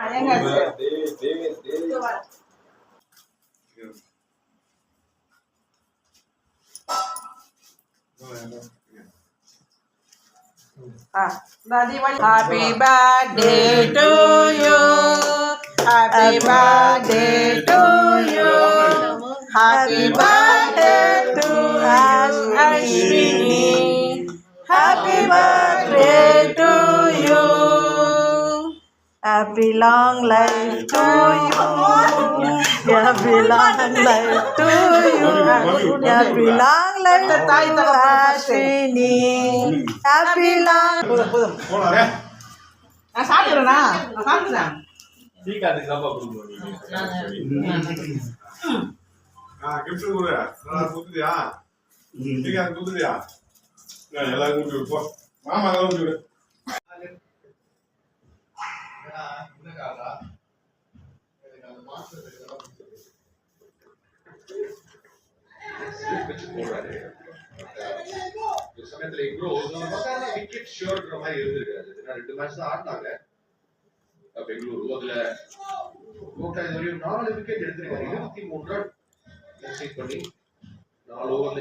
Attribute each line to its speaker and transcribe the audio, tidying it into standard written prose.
Speaker 1: Happy birthday to you. Happy birthday to you. Happy birthday to Ashwini. Happy birthday to you.
Speaker 2: Happy long life to you. Happy long life to you. Happy long life to Ashwini. Happy long.
Speaker 1: நான் சாப்பிடுறேனா நான் சாப்பிடுறேன்
Speaker 3: சீக்காதுக்கு சாப்பா கொடுக்கணும் gift கொடு நல்லா குத்துறியா சீக்காது குத்துறியா எல்லாரும் கூட்டி விடு போ மாமா எல்லாம் கூட்டி விடு சமயத்துல இவ்வளோ விக்கெட் ஷோர்ன்ற மாதிரி இருந்திருக்காது 2 மேட்ச் தான் ஆடினாங்க பெங்களூரு அதுல கோட்டா இதுவரையும் 4 விக்கெட் எடுத்திருக்காரு 23 ரன் பண்ணி 4 ஓவர்ல